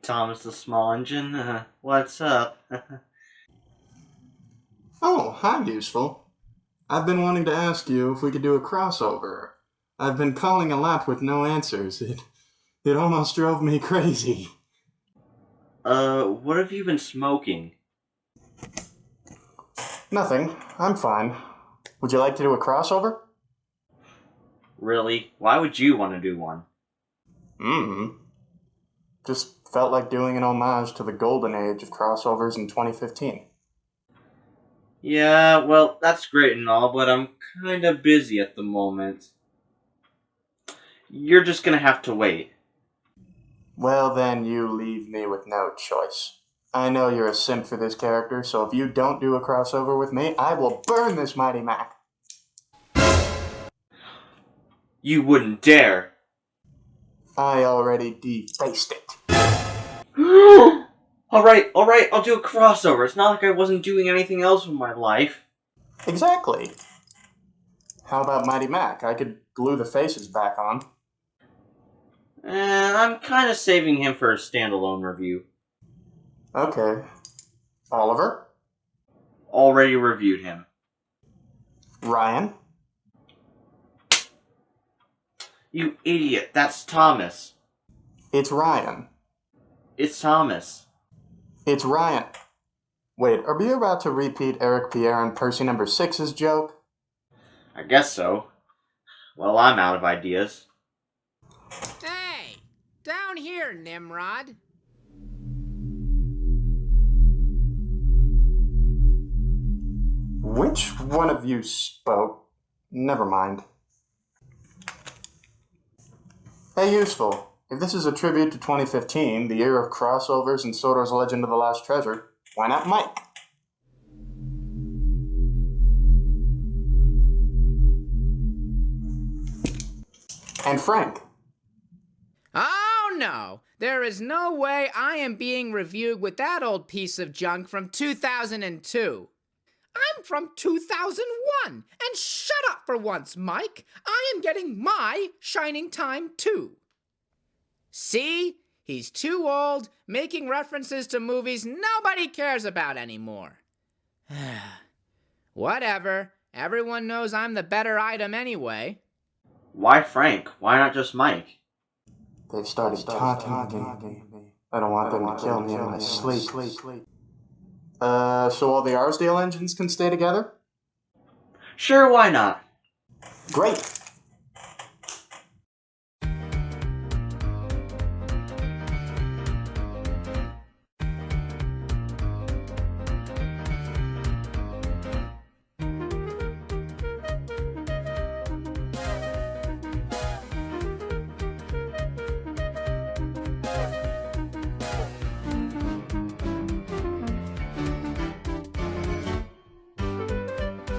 Thomas the Small Engine. What's up? Oh, hi, Useful. I've been wanting to ask you if we could do a crossover. I've been calling a lot with no answers. It almost drove me crazy. What have you been smoking? Nothing. I'm fine. Would you like to do a crossover? Really? Why would you want to do one? Just felt like doing an homage to the golden age of crossovers in 2015. Yeah, well, that's great and all, but I'm kinda busy at the moment. You're just gonna have to wait. Well, then you leave me with no choice. I know you're a simp for this character, so if you don't do a crossover with me, I will burn this Mighty Mac. You wouldn't dare. I already defaced it. Alright, I'll do a crossover. It's not like I wasn't doing anything else with my life. Exactly. How about Mighty Mac? I could glue the faces back on. I'm kinda saving him for a standalone review. Okay. Oliver? Already reviewed him. Ryan? You idiot, that's Thomas. It's Ryan. It's Thomas. It's Ryan. Wait, are we about to repeat Eric Pierre and Percy number 6's joke? I guess so. Well, I'm out of ideas. Hey! Down here, Nimrod! Which one of you spoke? Never mind. Hey, Useful. If this is a tribute to 2015, the year of crossovers and Sodor's Legend of the Lost Treasure, why not Mike? And Frank. Oh no! There is no way I am being reviewed with that old piece of junk from 2002. I'm from 2001, and shut up for once, Mike. I am getting my shining time too. See? He's too old, making references to movies nobody cares about anymore. Whatever. Everyone knows I'm the better item anyway. Why Frank? Why not just Mike? They've started taunting me. I don't want them to kill me in my sleep. So all the Arsdale engines can stay together? Sure, why not? Great!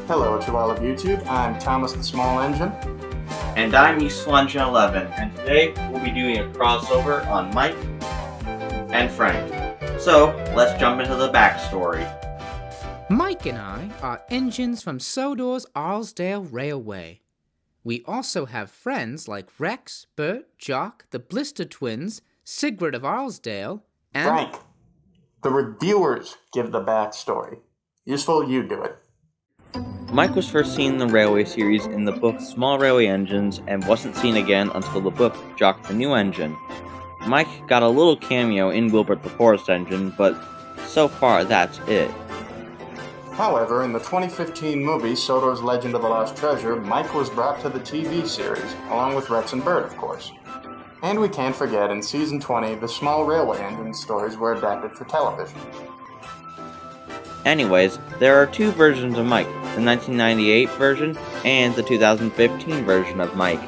Hello to all of YouTube, I'm ThomastheSmallEngine. And I'm UsefulEngine11, and today we'll be doing a crossover on Mike and Frank. So, let's jump into the backstory. Mike and I are engines from Sodor's Arsdale Railway. We also have friends like Rex, Bert, Jock, the Blister Twins, Sigrid of Arsdale, and... Frank, the reviewers give the backstory. Useful, you do it. Mike was first seen in the Railway series in the book Small Railway Engines and wasn't seen again until the book Jock the New Engine. Mike got a little cameo in Wilbert the Forest Engine, but so far that's it. However, in the 2015 movie Sodor's Legend of the Lost Treasure, Mike was brought to the TV series, along with Rex and Bert, of course. And we can't forget, in Season 20, the Small Railway Engine stories were adapted for television. Anyways, there are two versions of Mike, the 1998 version and the 2015 version of Mike.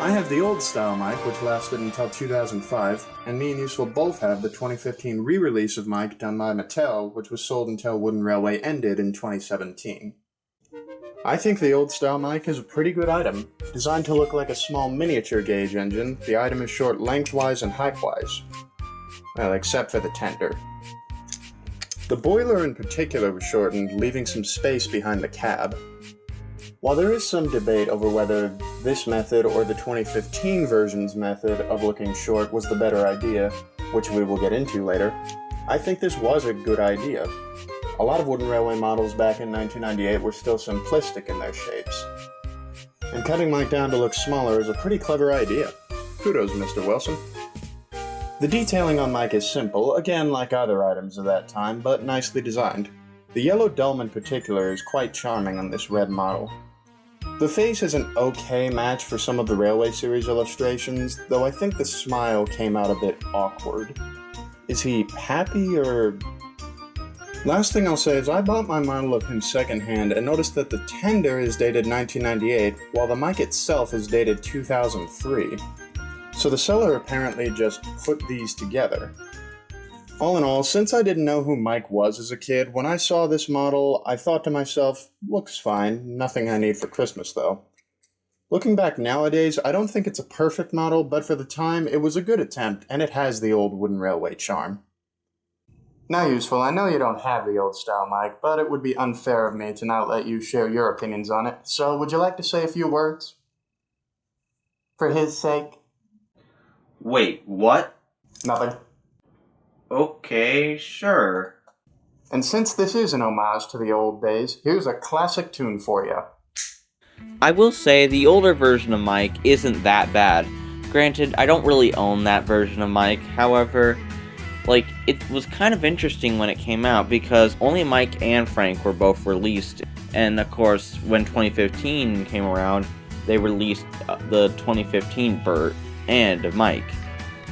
I have the old style Mike, which lasted until 2005, and me and Useful both have the 2015 re-release of Mike done by Mattel, which was sold until Wooden Railway ended in 2017. I think the old style Mike is a pretty good item. Designed to look like a small miniature gauge engine, the item is short lengthwise and height-wise. Well, except for the tender. The boiler in particular was shortened, leaving some space behind the cab. While there is some debate over whether this method or the 2015 version's method of looking short was the better idea, which we will get into later, I think this was a good idea. A lot of wooden railway models back in 1998 were still simplistic in their shapes. And cutting Mike down to look smaller is a pretty clever idea. Kudos, Mr. Wilson. The detailing on Mike is simple, again like other items of that time, but nicely designed. The yellow dome in particular is quite charming on this red model. The face is an okay match for some of the Railway series illustrations, though I think the smile came out a bit awkward. Is he happy or... Last thing I'll say is I bought my model of him secondhand and noticed that the tender is dated 1998, while the Mike itself is dated 2003. So the seller apparently just put these together. All in all, since I didn't know who Mike was as a kid, when I saw this model, I thought to myself, looks fine, nothing I need for Christmas though. Looking back nowadays, I don't think it's a perfect model, but for the time, it was a good attempt, and it has the old wooden railway charm. Now, Useful, I know you don't have the old style Mike, but it would be unfair of me to not let you share your opinions on it, so would you like to say a few words? For his sake? Wait, what? Nothing. Okay, sure. And since this is an homage to the old days, here's a classic tune for you. I will say the older version of Mike isn't that bad. Granted, I don't really own that version of Mike, however, it was kind of interesting when it came out because only Mike and Frank were both released, and of course, when 2015 came around, they released the 2015 Bert and Mike.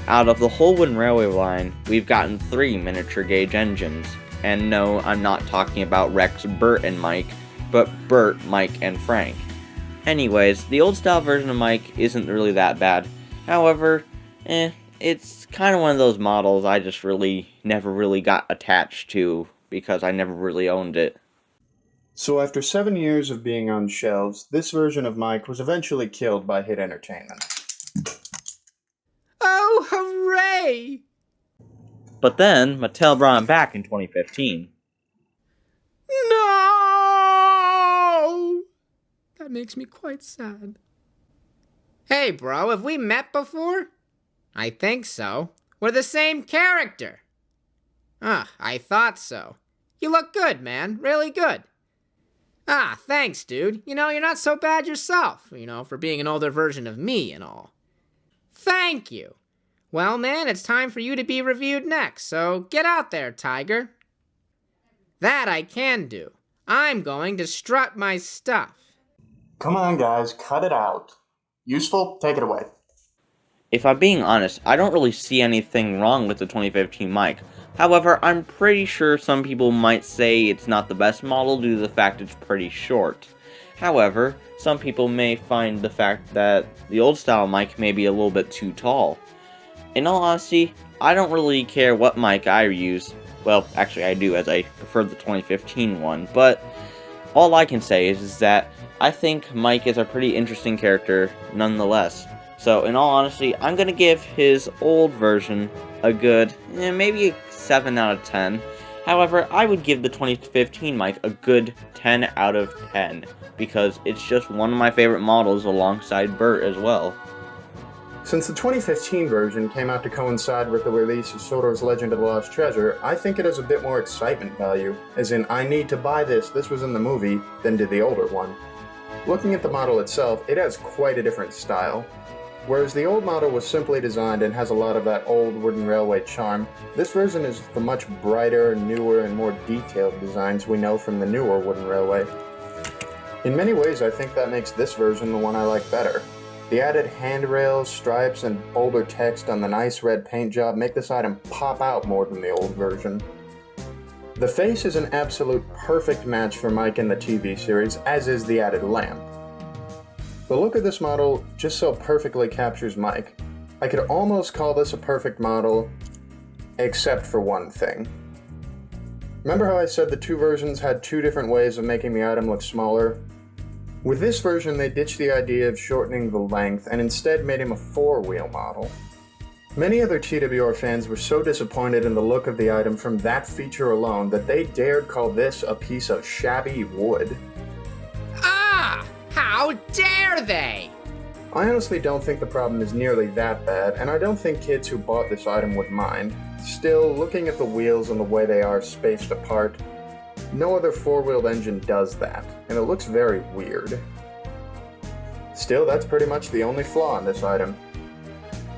Out of the whole wooden railway line, we've gotten 3 miniature gauge engines, and no, I'm not talking about Rex, Bert, and Mike, but Bert, Mike, and Frank. Anyways, the old style version of Mike isn't really that bad. However, it's kind of one of those models I just never really got attached to because I never really owned it. So after 7 years of being on shelves, this version of Mike was eventually killed by Hit Entertainment. Oh, hooray! But then, Mattel brought him back in 2015. No! That makes me quite sad. Hey, bro, have we met before? I think so. We're the same character. I thought so. You look good, man. Really good. Thanks, dude. You're not so bad yourself, for being an older version of me and all. Thank you. Well, man, it's time for you to be reviewed next, so get out there, Tiger. That I can do. I'm going to strut my stuff. Come on, guys, cut it out. Useful, take it away. If I'm being honest, I don't really see anything wrong with the 2015 Mike. However, I'm pretty sure some people might say it's not the best model due to the fact it's pretty short. However, some people may find the fact that the old style Mike may be a little bit too tall. In all honesty, I don't really care what Mike I use. Well, actually I do, as I prefer the 2015 one, but all I can say is that I think Mike is a pretty interesting character nonetheless. So, in all honesty, I'm going to give his old version a good, maybe a 7 out of 10. However, I would give the 2015 Mike a good 10 out of 10, because it's just one of my favorite models alongside Bert as well. Since the 2015 version came out to coincide with the release of Sodor's Legend of the Lost Treasure, I think it has a bit more excitement value, as in I need to buy this was in the movie, than did the older one. Looking at the model itself, it has quite a different style. Whereas the old model was simply designed and has a lot of that old wooden railway charm, this version is the much brighter, newer, and more detailed designs we know from the newer wooden railway. In many ways, I think that makes this version the one I like better. The added handrails, stripes, and bolder text on the nice red paint job make this item pop out more than the old version. The face is an absolute perfect match for Mike in the TV series, as is the added lamp. The look of this model just so perfectly captures Mike. I could almost call this a perfect model, except for one thing. Remember how I said the two versions had 2 different ways of making the item look smaller? With this version, they ditched the idea of shortening the length and instead made him a 4-wheel model. Many other TWR fans were so disappointed in the look of the item from that feature alone that they dared call this a piece of shabby wood. How dare they? I honestly don't think the problem is nearly that bad, and I don't think kids who bought this item would mind. Still, looking at the wheels and the way they are spaced apart, no other four-wheeled engine does that, and it looks very weird. Still, that's pretty much the only flaw in this item.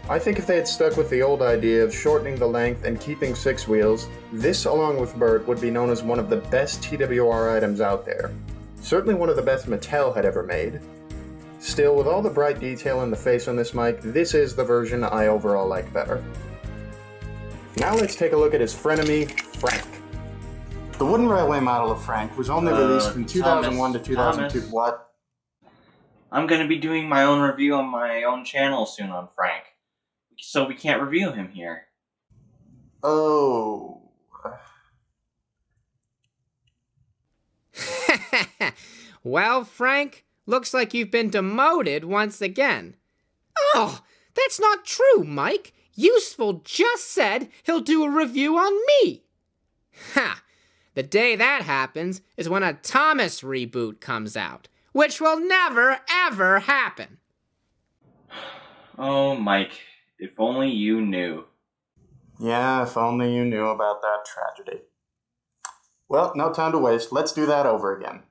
I think if they had stuck with the old idea of shortening the length and keeping 6 wheels, this along with Bert would be known as one of the best TWR items out there. Certainly one of the best Mattel had ever made. Still, with all the bright detail in the face on this Mike, this is the version I overall like better. Now let's take a look at his frenemy, Frank. The wooden railway model of Frank was only released from 2001 to 2002. Thomas. What? I'm going to be doing my own review on my own channel soon on Frank, so we can't review him here. Oh. Well, Frank, looks like you've been demoted once again. Oh, that's not true, Mike. Useful just said he'll do a review on me. Ha! The day that happens is when a Thomas reboot comes out, which will never, ever happen. Oh, Mike, if only you knew. Yeah, if only you knew about that tragedy. Well, no time to waste. Let's do that over again.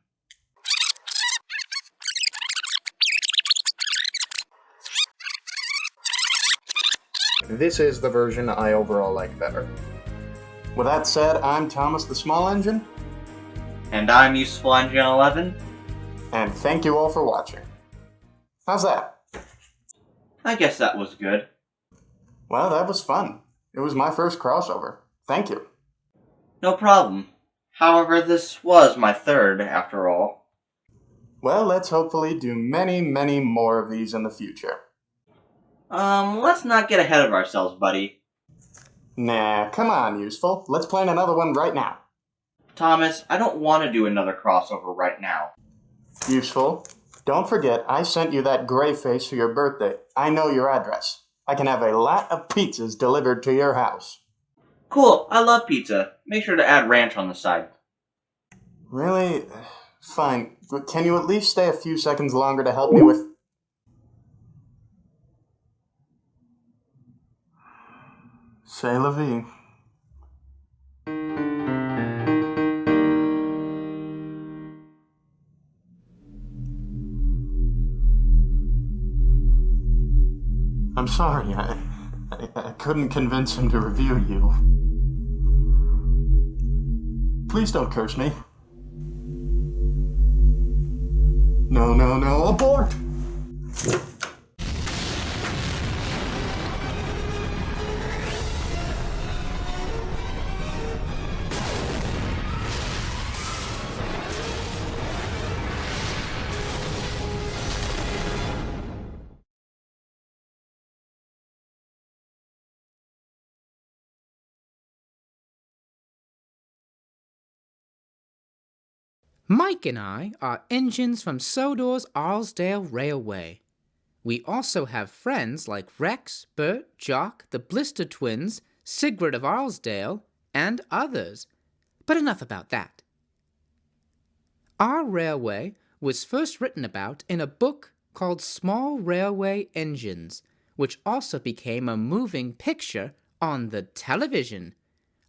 This is the version I overall like better. With that said, I'm Thomas the Small Engine. And I'm UsefulEngine11. And thank you all for watching. How's that? I guess that was good. Well, that was fun. It was my first crossover. Thank you. No problem. However, this was my third, after all. Well, let's hopefully do many, many more of these in the future. Let's not get ahead of ourselves, buddy. Nah, come on, Useful. Let's plan another one right now. Thomas, I don't want to do another crossover right now. Useful. Don't forget, I sent you that gray face for your birthday. I know your address. I can have a lot of pizzas delivered to your house. Cool, I love pizza. Make sure to add ranch on the side. Really? Fine. But can you at least stay a few seconds longer to help me with... C'est la vie. I'm sorry, I couldn't convince him to review you. Please don't curse me. No, no, no, abort! Mike and I are engines from Sodor's Arlesdale Railway. We also have friends like Rex, Bert, Jock, the Blister Twins, Sigrid of Arlesdale, and others. But enough about that. Our railway was first written about in a book called Small Railway Engines, which also became a moving picture on the television.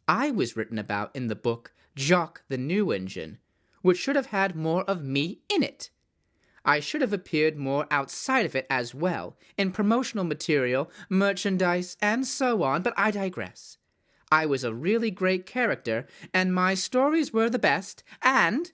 I was written about in the book Jock the New Engine, which should have had more of me in it. I should have appeared more outside of it as well, in promotional material, merchandise, and so on, but I digress. I was a really great character, and my stories were the best, and